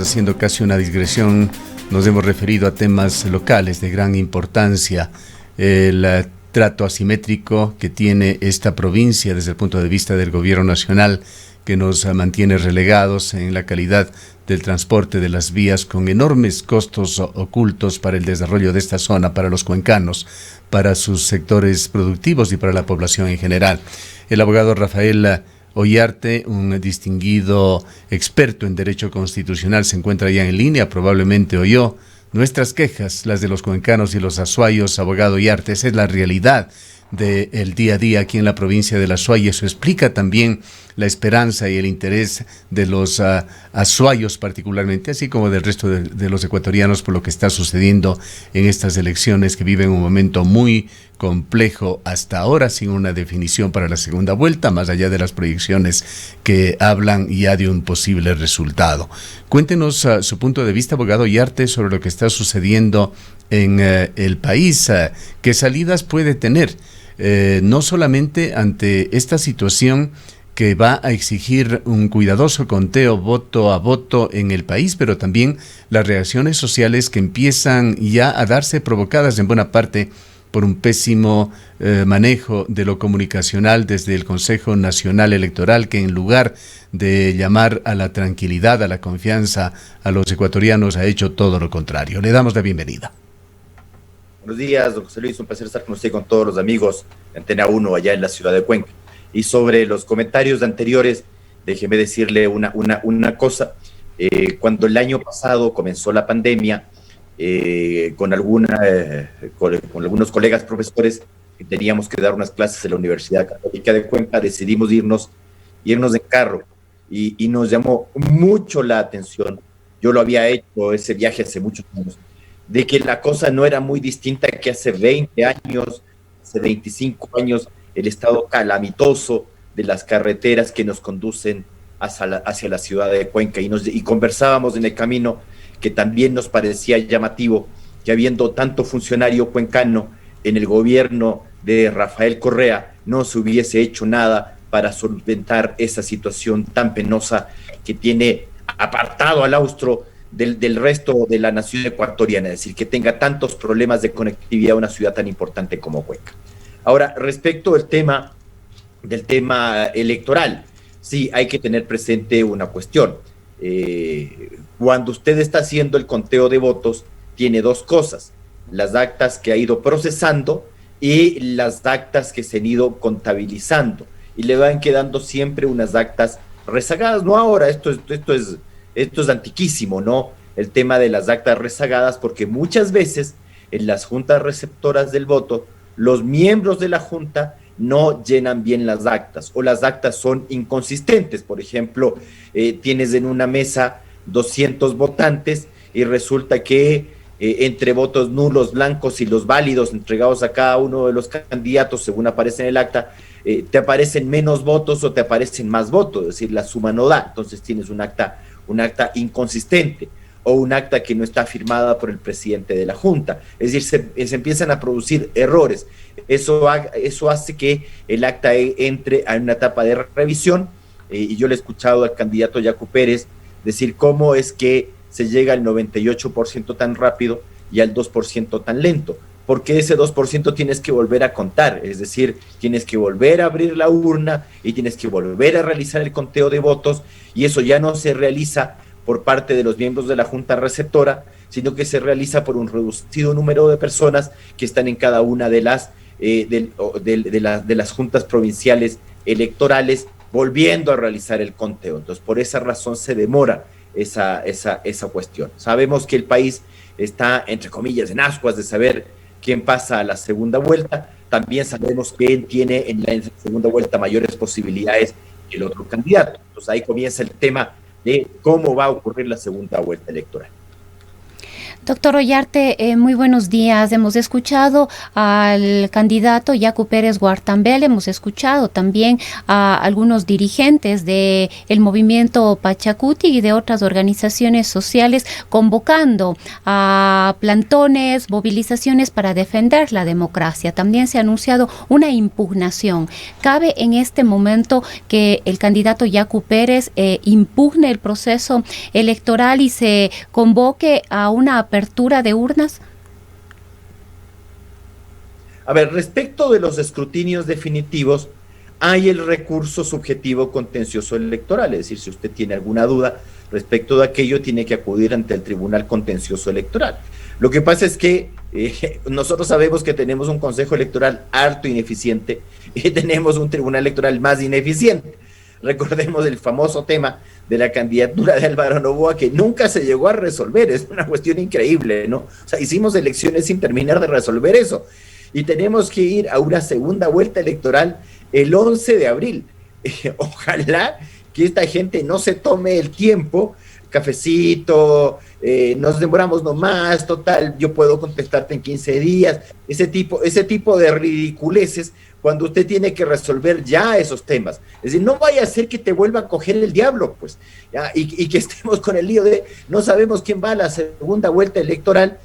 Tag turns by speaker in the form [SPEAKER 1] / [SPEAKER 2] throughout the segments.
[SPEAKER 1] Haciendo casi una digresión, nos hemos referido a temas locales de gran importancia. El trato asimétrico que tiene esta provincia desde el punto de vista del gobierno nacional, que nos mantiene relegados en la calidad del transporte de las vías, con enormes costos ocultos para el desarrollo de esta zona, para los cuencanos, para sus sectores productivos y para la población en general. El abogado Rafael Ollarte, un distinguido experto en derecho constitucional, se encuentra ya en línea, probablemente oyó nuestras quejas, las de los cuencanos y los azuayos. Abogado Ollarte, esa es la realidad del día a día aquí en la provincia de Azuay. Eso explica también la esperanza y el interés de los azuayos particularmente, así como del resto de los ecuatorianos, por lo que está sucediendo en estas elecciones, que viven un momento muy complejo hasta ahora, sin una definición para la segunda vuelta, más allá de las proyecciones que hablan ya de un posible resultado. Cuéntenos su punto de vista, abogado Ollarte, sobre lo que está sucediendo en el país. ¿Qué salidas puede tener? No solamente ante esta situación que va a exigir un cuidadoso conteo voto a voto en el país, pero también las reacciones sociales que empiezan ya a darse, provocadas en buena parte por un pésimo manejo de lo comunicacional desde el Consejo Nacional Electoral, que en lugar de llamar a la tranquilidad, a la confianza a los ecuatorianos, ha hecho todo lo contrario. Le damos la bienvenida.
[SPEAKER 2] Buenos días, don José Luis, un placer estar con usted y con todos los amigos de Antena 1 allá en la ciudad de Cuenca. Y sobre los comentarios anteriores, déjeme decirle una cosa. Cuando el año pasado comenzó la pandemia, con algunos colegas profesores que teníamos que dar unas clases en la Universidad Católica de Cuenca, decidimos irnos en carro y nos llamó mucho la atención. Yo lo había hecho ese viaje hace muchos años, de que la cosa no era muy distinta que hace 20 años, hace 25 años, el estado calamitoso de las carreteras que nos conducen hacia la ciudad de Cuenca. Y conversábamos en el camino que también nos parecía llamativo que, habiendo tanto funcionario cuencano en el gobierno de Rafael Correa, no se hubiese hecho nada para solventar esa situación tan penosa que tiene apartado al austro del resto de la nación ecuatoriana, es decir, que tenga tantos problemas de conectividad una ciudad tan importante como Cuenca. Ahora, respecto del tema electoral, sí hay que tener presente una cuestión. Cuando usted está haciendo el conteo de votos, tiene dos cosas: las actas que ha ido procesando y las actas que se han ido contabilizando, y le van quedando siempre unas actas rezagadas. No ahora, esto es antiquísimo, ¿no? El tema de las actas rezagadas, porque muchas veces en las juntas receptoras del voto, los miembros de la junta no llenan bien las actas, o las actas son inconsistentes. Por ejemplo, tienes en una mesa 200 votantes y resulta que entre votos nulos, blancos y los válidos entregados a cada uno de los candidatos, según aparece en el acta, te aparecen menos votos o te aparecen más votos, es decir, la suma no da. Entonces tienes un acta inconsistente, o un acta que no está firmada por el presidente de la Junta. Es decir, se empiezan a producir errores. Eso hace que el acta entre a una etapa de revisión, y yo le he escuchado al candidato Yacu Pérez decir cómo es que se llega al 98% tan rápido y al 2% tan lento, porque ese 2% tienes que volver a contar, es decir, tienes que volver a abrir la urna y tienes que volver a realizar el conteo de votos, y eso ya no se realiza por parte de los miembros de la Junta Receptora, sino que se realiza por un reducido número de personas que están en cada una de las juntas provinciales electorales, volviendo a realizar el conteo. Entonces, por esa razón se demora esa cuestión. Sabemos que el país está, entre comillas, en ascuas de saber quién pasa a la segunda vuelta. También sabemos quién tiene en la segunda vuelta mayores posibilidades que el otro candidato. Entonces ahí comienza el tema de cómo va a ocurrir la segunda vuelta electoral.
[SPEAKER 3] Doctor Ollarte, muy buenos días. Hemos escuchado al candidato Yacu Pérez Guartambel, hemos escuchado también a algunos dirigentes del movimiento Pachacuti y de otras organizaciones sociales convocando a plantones, movilizaciones para defender la democracia. También se ha anunciado una impugnación. ¿Cabe en este momento que el candidato Yacu Pérez impugne el proceso electoral y se convoque a una apertura de urnas?
[SPEAKER 2] A ver, respecto de los escrutinios definitivos, hay el recurso subjetivo contencioso electoral, es decir, si usted tiene alguna duda respecto de aquello, tiene que acudir ante el Tribunal Contencioso Electoral. Lo que pasa es que nosotros sabemos que tenemos un Consejo Electoral harto ineficiente y tenemos un Tribunal Electoral más ineficiente. Recordemos el famoso tema de la candidatura de Álvaro Noboa, que nunca se llegó a resolver. Es una cuestión increíble, ¿no? O sea, hicimos elecciones sin terminar de resolver eso. Y tenemos que ir a una segunda vuelta electoral el 11 de abril. Ojalá que esta gente no se tome el tiempo, cafecito, nos demoramos nomás, total, yo puedo contestarte en 15 días, ese tipo de ridiculeces, cuando usted tiene que resolver ya esos temas. Es decir, no vaya a ser que te vuelva a coger el diablo, pues, ¿ya? Y que estemos con el lío de no sabemos quién va a la segunda vuelta electoral,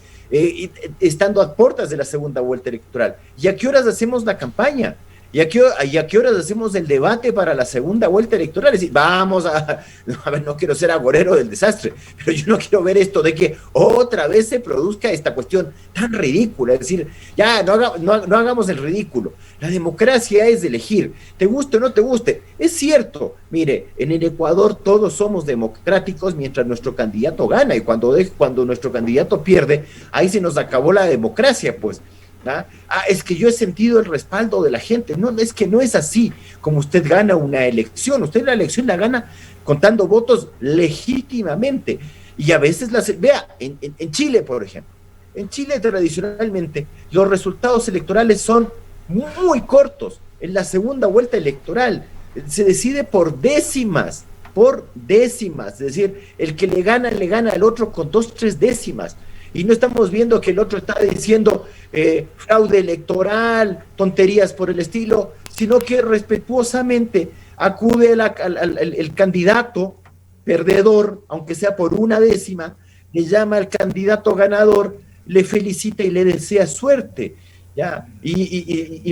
[SPEAKER 2] estando a puertas de la segunda vuelta electoral. ¿Y a qué horas hacemos la campaña? ¿Y a qué horas hacemos el debate para la segunda vuelta electoral? Es decir, vamos a ver, no quiero ser agorero del desastre, pero yo no quiero ver esto de que otra vez se produzca esta cuestión tan ridícula. Es decir, ya no hagamos el ridículo. La democracia es de elegir, te guste o no te guste. Es cierto, mire, en el Ecuador todos somos democráticos mientras nuestro candidato gana, y cuando nuestro candidato pierde, ahí se nos acabó la democracia, pues. ¿Ah? Es que yo he sentido el respaldo de la gente. No, es que no es así como usted gana una elección. Usted la elección la gana contando votos legítimamente. Y a veces vea, en Chile, por ejemplo. En Chile tradicionalmente los resultados electorales son muy cortos. En la segunda vuelta electoral se decide por décimas. Es decir, el que le gana al otro con 2, 3 décimas. Y no estamos viendo que el otro está diciendo fraude electoral, tonterías por el estilo, sino que respetuosamente acude el candidato perdedor, aunque sea por 1 décima, le llama al candidato ganador, le felicita y le desea suerte, ¿ya? Y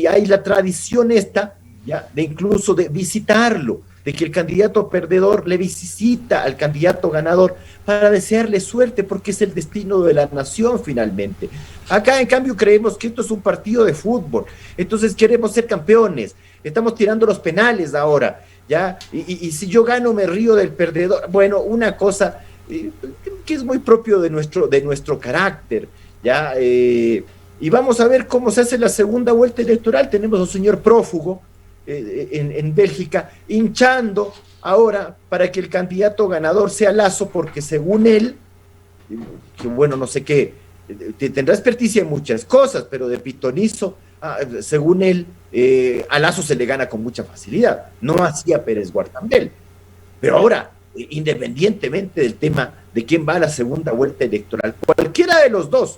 [SPEAKER 2] hay la tradición esta, ¿ya? De incluso de visitarlo, de que el candidato perdedor le visita al candidato ganador para desearle suerte, porque es el destino de la nación finalmente. Acá, en cambio, creemos que esto es un partido de fútbol, entonces queremos ser campeones, estamos tirando los penales ahora, ¿ya? Y si yo gano me río del perdedor. Bueno, una cosa que es muy propio de nuestro carácter, ¿ya? Y vamos a ver cómo se hace la segunda vuelta electoral. Tenemos a un señor prófugo en Bélgica, hinchando ahora para que el candidato ganador sea Lasso, porque según él, que bueno, no sé qué, tendrá experticia en muchas cosas, pero de pitonizo, según él, a Lasso se le gana con mucha facilidad, no así a Pérez Guartambel. Pero ahora, independientemente del tema de quién va a la segunda vuelta electoral, cualquiera de los dos,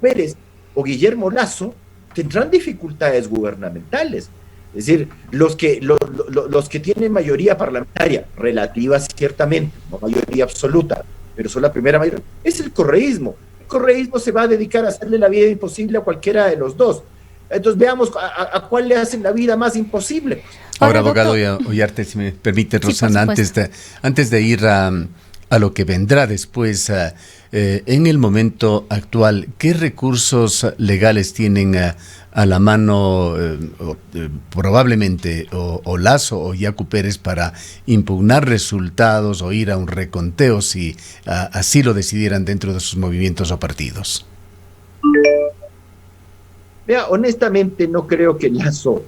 [SPEAKER 2] Pérez o Guillermo Lasso, tendrán dificultades gubernamentales. Es decir, los que tienen mayoría parlamentaria, relativa ciertamente, no mayoría absoluta, pero son la primera mayoría, es el correísmo. El correísmo se va a dedicar a hacerle la vida imposible a cualquiera de los dos. Entonces veamos a cuál le hacen la vida más imposible.
[SPEAKER 1] Ahora, abogado Ollarte, si me permite, Rosana, antes de ir a lo que vendrá después, en el momento actual, ¿qué recursos legales tienen a la mano probablemente o Lasso o Yacu Pérez para impugnar resultados o ir a un reconteo si así lo decidieran dentro de sus movimientos o partidos?
[SPEAKER 2] Vea, honestamente no creo que Lasso...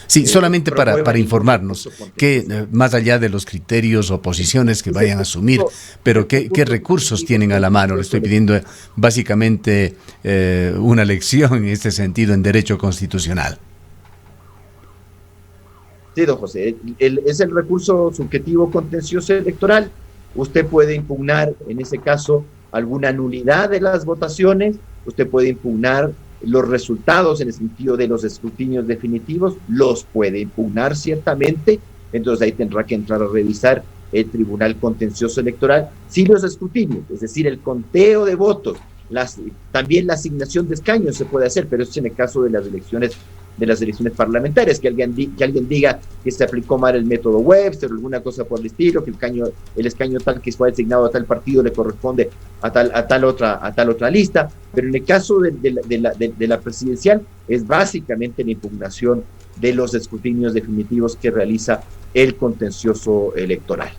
[SPEAKER 1] Sí, solamente para informarnos, que más allá de los criterios o posiciones que vayan a asumir, pero ¿qué recursos tienen a la mano? Le estoy pidiendo básicamente una lección en este sentido en derecho constitucional.
[SPEAKER 2] Sí, don José, es el recurso subjetivo contencioso electoral. Usted puede impugnar, en ese caso, alguna nulidad de las votaciones, usted puede impugnar los resultados en el sentido de los escrutinios definitivos, los puede impugnar ciertamente, entonces ahí tendrá que entrar a revisar el Tribunal Contencioso Electoral, si los escrutinios, es decir, el conteo de votos, también la asignación de escaños se puede hacer, pero eso es en el caso de las elecciones parlamentarias, que alguien diga que se aplicó mal el método Webster o alguna cosa por el estilo, que el escaño tal que fue asignado a tal partido le corresponde a tal otra lista, pero en el caso de la presidencial es básicamente la impugnación de los escrutinios definitivos que realiza el contencioso electoral.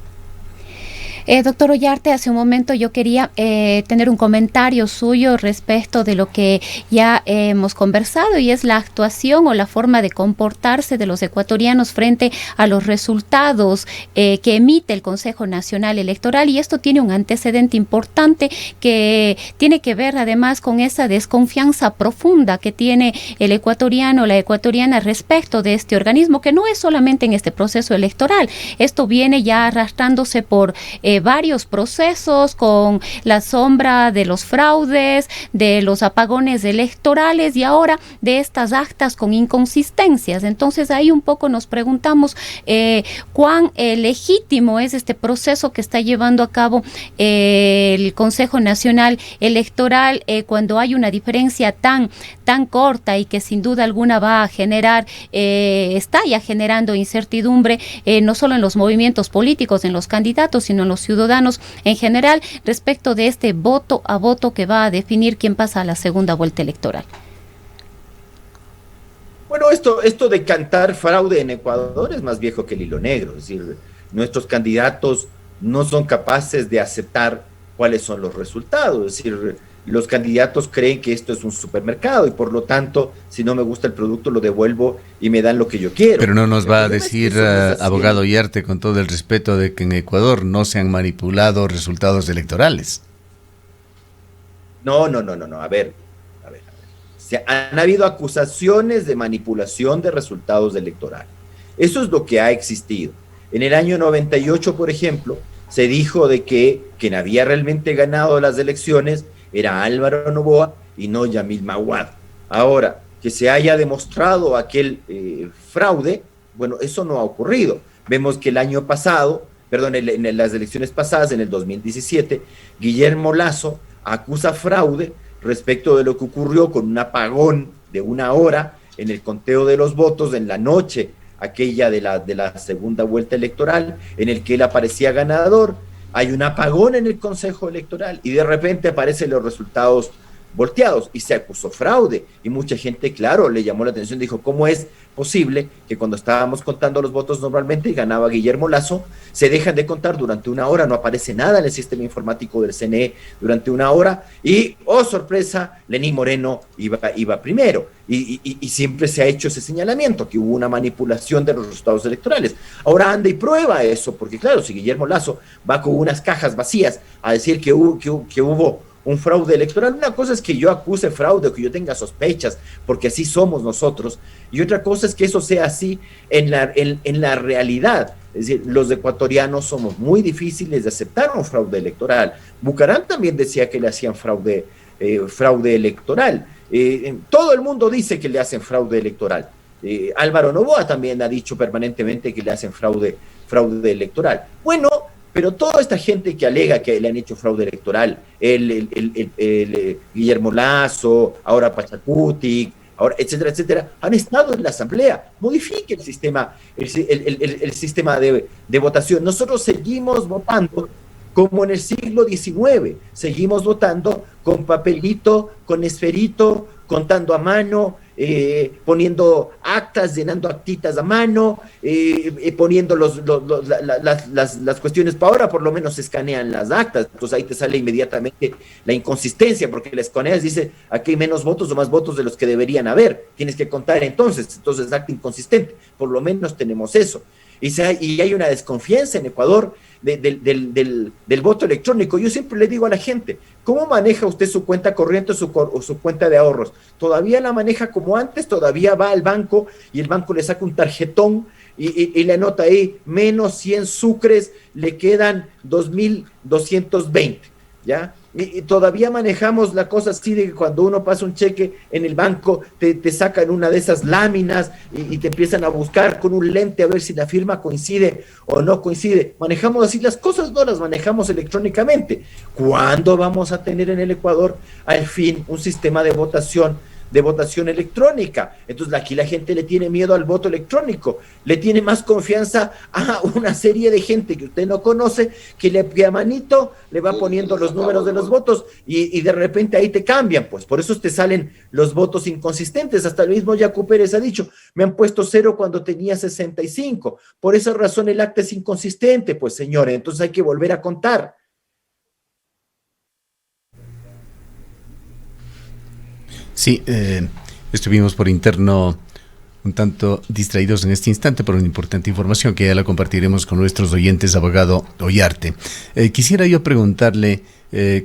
[SPEAKER 3] Doctor Ollarte, hace un momento yo quería tener un comentario suyo respecto de lo que ya hemos conversado, y es la actuación o la forma de comportarse de los ecuatorianos frente a los resultados que emite el Consejo Nacional Electoral, y esto tiene un antecedente importante que tiene que ver además con esa desconfianza profunda que tiene el ecuatoriano o la ecuatoriana respecto de este organismo, que no es solamente en este proceso electoral, esto viene ya arrastrándose por varios procesos, con la sombra de los fraudes, de los apagones electorales y ahora de estas actas con inconsistencias. Entonces ahí un poco nos preguntamos cuán legítimo es este proceso que está llevando a cabo el Consejo Nacional Electoral cuando hay una diferencia tan corta y que sin duda alguna va a generar, está ya generando incertidumbre no solo en los movimientos políticos, en los candidatos, sino en los ciudadanos en general respecto de este voto a voto que va a definir quién pasa a la segunda vuelta electoral.
[SPEAKER 2] Bueno, esto de cantar fraude en Ecuador es más viejo que el hilo negro, es decir, nuestros candidatos no son capaces de aceptar cuáles son los resultados, es decir, los candidatos creen que esto es un supermercado y por lo tanto, si no me gusta el producto, lo devuelvo y me dan lo que yo quiero.
[SPEAKER 1] Pero no nos va a decir, abogado Ollarte, con todo el respeto, de que en Ecuador no se han manipulado resultados electorales.
[SPEAKER 2] No. A ver. Han habido acusaciones de manipulación de resultados electorales. Eso es lo que ha existido. En el año 98, por ejemplo, se dijo de que quien había realmente ganado las elecciones era Álvaro Noboa y no Yamil Maguad. Ahora, que se haya demostrado aquel fraude, bueno, eso no ha ocurrido. Vemos que el año pasado, en las elecciones pasadas, en el 2017, Guillermo Lasso acusa fraude respecto de lo que ocurrió con un apagón de 1 hora en el conteo de los votos en la noche, aquella de la segunda vuelta electoral, en el que él aparecía ganador. Hay un apagón en el Consejo Electoral y de repente aparecen los resultados volteados y se acusó fraude y mucha gente, claro, le llamó la atención, dijo, ¿cómo es posible que cuando estábamos contando los votos normalmente y ganaba Guillermo Lasso, se dejan de contar durante 1 hora, no aparece nada en el sistema informático del CNE durante 1 hora y, oh sorpresa, Lenín Moreno iba primero y siempre se ha hecho ese señalamiento, que hubo una manipulación de los resultados electorales. Ahora anda y prueba eso, porque claro, si Guillermo Lasso va con unas cajas vacías a decir que hubo un fraude electoral, una cosa es que yo acuse fraude o que yo tenga sospechas, porque así somos nosotros, y otra cosa es que eso sea así en la realidad. Es decir, los ecuatorianos somos muy difíciles de aceptar un fraude electoral. Bucaram también decía que le hacían fraude electoral. Todo el mundo dice que le hacen fraude electoral. Álvaro Noboa también ha dicho permanentemente que le hacen fraude electoral. Bueno, pero toda esta gente que alega que le han hecho fraude electoral, Guillermo Lasso, ahora Pachacutic, ahora, etcétera, han estado en la asamblea. Modifique el sistema de votación. Nosotros seguimos votando como en el siglo XIX, seguimos votando con papelito, con esferito, contando a mano, poniendo actas, llenando actitas a mano, poniendo las cuestiones. Para ahora por lo menos se escanean las actas, entonces ahí te sale inmediatamente la inconsistencia, porque la escaneas, dice aquí hay menos votos o más votos de los que deberían haber, tienes que contar entonces acta inconsistente. Por lo menos tenemos eso. Y hay una desconfianza en Ecuador del voto electrónico. Yo siempre le digo a la gente, ¿cómo maneja usted su cuenta corriente o su cuenta de ahorros? ¿Todavía la maneja como antes? ¿Todavía va al banco y el banco le saca un tarjetón y le anota ahí menos 100 sucres, le quedan 2.220, ¿ya? y todavía manejamos la cosa así de que cuando uno pasa un cheque en el banco, te sacan una de esas láminas y te empiezan a buscar con un lente a ver si la firma coincide o no coincide. Manejamos así las cosas, no las manejamos electrónicamente. ¿Cuándo vamos a tener en el Ecuador al fin un sistema de votación electrónica? Entonces aquí la gente le tiene miedo al voto electrónico, le tiene más confianza a una serie de gente que usted no conoce, que a manito le va poniendo los números de los votos y de repente ahí te cambian, pues por eso te salen los votos inconsistentes. Hasta el mismo Yacu Pérez ha dicho, me han puesto 0 cuando tenía 65, por esa razón el acta es inconsistente, pues señores, entonces hay que volver a contar.
[SPEAKER 1] Sí, estuvimos por interno un tanto distraídos en este instante por una importante información que ya la compartiremos con nuestros oyentes, abogado Ollarte. Quisiera yo preguntarle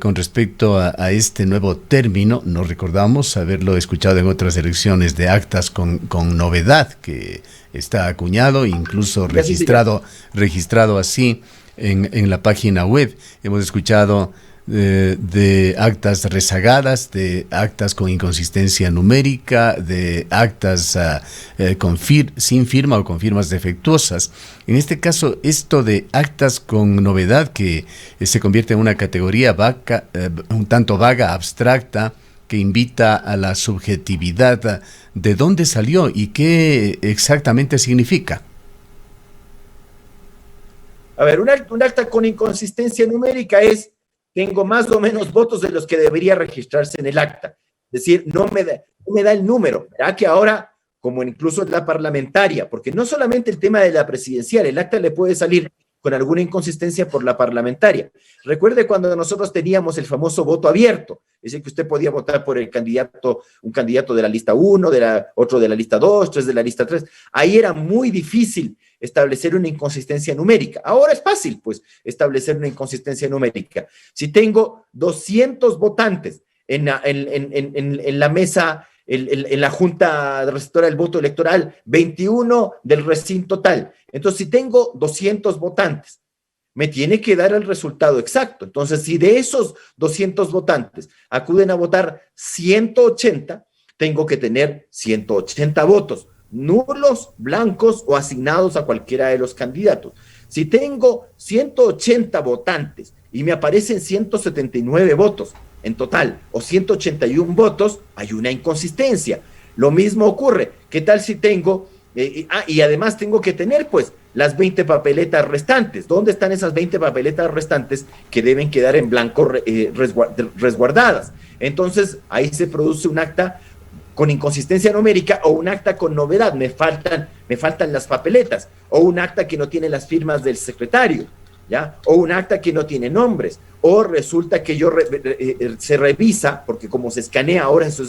[SPEAKER 1] con respecto a este nuevo término. Nos recordamos haberlo escuchado en otras elecciones de actas con novedad, que está acuñado, incluso registrado así en la página web. Hemos escuchado de actas rezagadas, de actas con inconsistencia numérica, de actas sin firma o con firmas defectuosas. En este caso, esto de actas con novedad, que se convierte en una categoría un tanto vaga, abstracta, que invita a la subjetividad, ¿de dónde salió y qué exactamente significa?
[SPEAKER 2] A ver, un acta con inconsistencia numérica es: tengo más o menos votos de los que debería registrarse en el acta. Es decir, no me da el número. ¿Verdad que ahora, como incluso en la parlamentaria, porque no solamente el tema de la presidencial, el acta le puede salir con alguna inconsistencia por la parlamentaria. Recuerde cuando nosotros teníamos el famoso voto abierto, es decir, que usted podía votar por el candidato, un candidato de la lista 1, otro de la lista 2, 3 de la lista 3. Ahí era muy difícil establecer una inconsistencia numérica. Ahora es fácil, pues, establecer una inconsistencia numérica. Si tengo 200 votantes en la mesa, en la Junta Receptora del Voto Electoral, 21 del recinto tal. Entonces, si tengo 200 votantes, me tiene que dar el resultado exacto. Entonces, si de esos 200 votantes acuden a votar 180, tengo que tener 180 votos, nulos, blancos o asignados a cualquiera de los candidatos. Si tengo 180 votantes y me aparecen 179 votos en total o 181 votos, hay una inconsistencia. Lo mismo ocurre. ¿Qué tal si tengo, y además tengo que tener pues las 20 papeletas restantes? ¿Dónde están esas 20 papeletas restantes que deben quedar en blanco resguardadas? Entonces ahí se produce un acta con inconsistencia numérica o un acta con novedad. Me faltan las papeletas, o un acta que no tiene las firmas del secretario, ¿ya? O un acta que no tiene nombres, o resulta que se revisa, porque como se escanea ahora, eso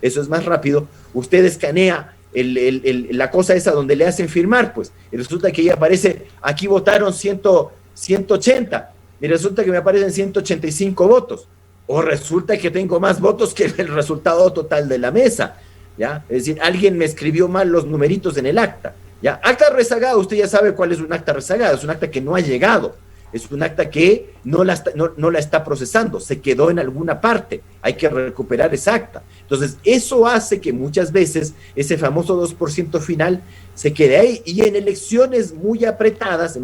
[SPEAKER 2] es más rápido. Usted escanea la cosa esa donde le hacen firmar, pues, y resulta que ahí aparece, aquí votaron 180, y resulta que me aparecen 185 votos, o resulta que tengo más votos que el resultado total de la mesa, ¿ya? Es decir, alguien me escribió mal los numeritos en el acta, ¿ya? Acta rezagada, usted ya sabe cuál es un acta rezagada, es un acta que no ha llegado, es un acta que no la está procesando, se quedó en alguna parte, hay que recuperar esa acta. Entonces, eso hace que muchas veces ese famoso 2% final se quede ahí, y en elecciones muy apretadas,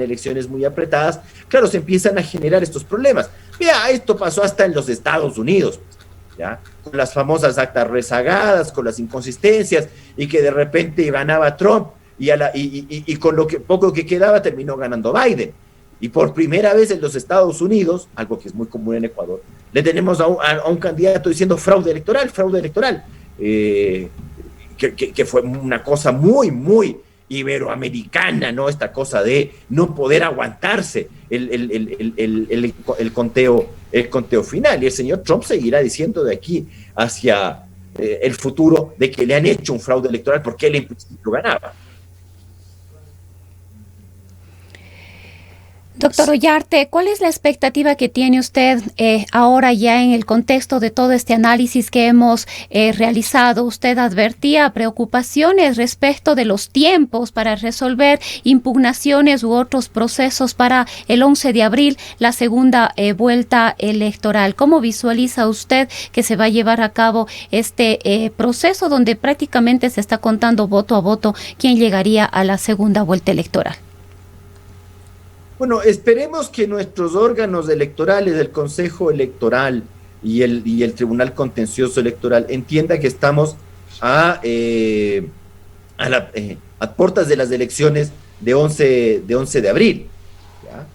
[SPEAKER 2] claro, se empiezan a generar estos problemas. Mira, esto pasó hasta en los Estados Unidos, ¿ya? Con las famosas actas rezagadas, con las inconsistencias, y que de repente ganaba Trump, y con lo poco que quedaba terminó ganando Biden. Y por primera vez en los Estados Unidos, algo que es muy común en Ecuador, le tenemos a un candidato diciendo fraude electoral, que fue una cosa muy, muy iberoamericana, ¿no? Esta cosa de no poder aguantarse el conteo final. Y el señor Trump seguirá diciendo de aquí hacia el futuro de que le han hecho un fraude electoral porque él en principio ganaba.
[SPEAKER 3] Doctor Ollarte, ¿cuál es la expectativa que tiene usted ahora ya en el contexto de todo este análisis que hemos realizado? Usted advertía preocupaciones respecto de los tiempos para resolver impugnaciones u otros procesos para el 11 de abril, la segunda vuelta electoral. ¿Cómo visualiza usted que se va a llevar a cabo este proceso donde prácticamente se está contando voto a voto quién llegaría a la segunda vuelta electoral?
[SPEAKER 2] Bueno, esperemos que nuestros órganos electorales, el Consejo Electoral y el Tribunal Contencioso Electoral, entiendan que estamos a puertas de las elecciones de 11 de abril. ¿Ya?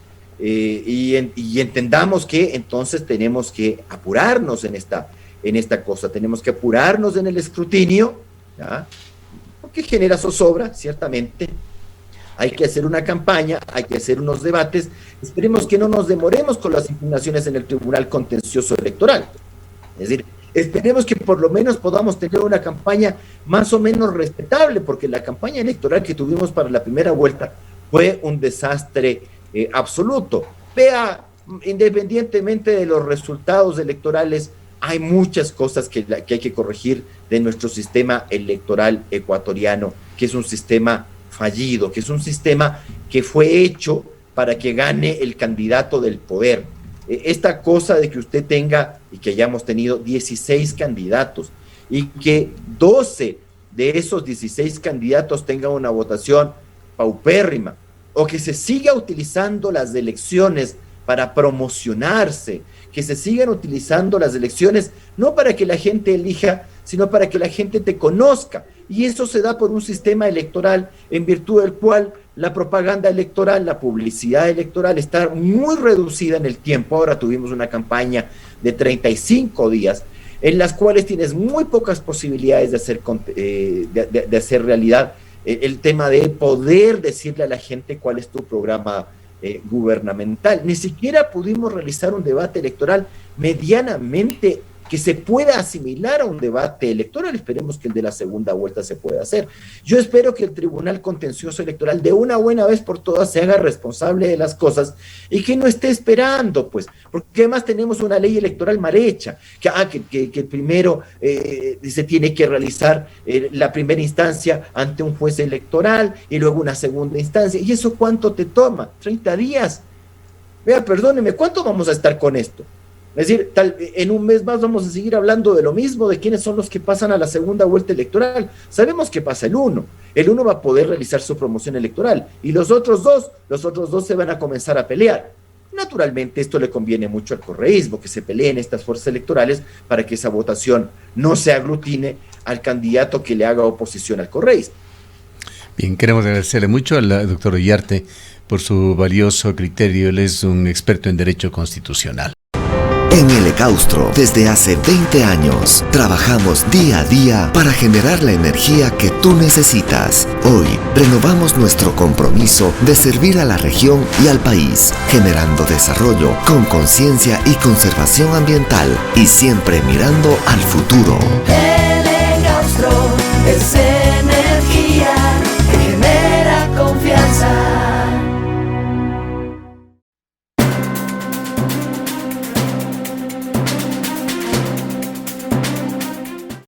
[SPEAKER 2] Y entendamos que entonces tenemos que apurarnos en esta cosa, tenemos que apurarnos en el escrutinio, ¿ya? Porque genera zozobra, ciertamente. Hay que hacer una campaña, hay que hacer unos debates. Esperemos que no nos demoremos con las impugnaciones en el Tribunal Contencioso Electoral. Es decir, esperemos que por lo menos podamos tener una campaña más o menos respetable, porque la campaña electoral que tuvimos para la primera vuelta fue un desastre absoluto. Vea, independientemente de los resultados electorales, hay muchas cosas que hay que corregir de nuestro sistema electoral ecuatoriano, que es un sistema fallido, que es un sistema que fue hecho para que gane el candidato del poder. Esta cosa de que usted tenga, y que hayamos tenido 16 candidatos, y que 12 de esos 16 candidatos tengan una votación paupérrima, o que se siga utilizando las elecciones para promocionarse, que se sigan utilizando las elecciones no para que la gente elija, sino para que la gente te conozca. Y eso se da por un sistema electoral en virtud del cual la propaganda electoral, la publicidad electoral está muy reducida en el tiempo. Ahora tuvimos una campaña de 35 días en las cuales tienes muy pocas posibilidades de hacer realidad el tema de poder decirle a la gente cuál es tu programa gubernamental. Ni siquiera pudimos realizar un debate electoral medianamente que se pueda asimilar a un debate electoral. Esperemos que el de la segunda vuelta se pueda hacer. Yo espero que el Tribunal Contencioso Electoral de una buena vez por todas se haga responsable de las cosas y que no esté esperando, pues, porque además tenemos una ley electoral mal hecha, que primero se tiene que realizar la primera instancia ante un juez electoral y luego una segunda instancia. ¿Y eso cuánto te toma? 30 días. Vea, perdóneme, ¿cuánto vamos a estar con esto? Es decir, en un mes más vamos a seguir hablando de lo mismo, de quiénes son los que pasan a la segunda vuelta electoral. Sabemos que pasa el uno va a poder realizar su promoción electoral y los otros dos se van a comenzar a pelear. Naturalmente esto le conviene mucho al correísmo, que se peleen estas fuerzas electorales para que esa votación no se aglutine al candidato que le haga oposición al correísmo.
[SPEAKER 1] Bien, queremos agradecerle mucho al doctor Ollarte por su valioso criterio. Él es un experto en derecho constitucional.
[SPEAKER 4] En el Ecaustro, desde hace 20 años, trabajamos día a día para generar la energía que tú necesitas. Hoy, renovamos nuestro compromiso de servir a la región y al país, generando desarrollo con conciencia y conservación ambiental y siempre mirando al futuro.
[SPEAKER 5] El Ecaustro es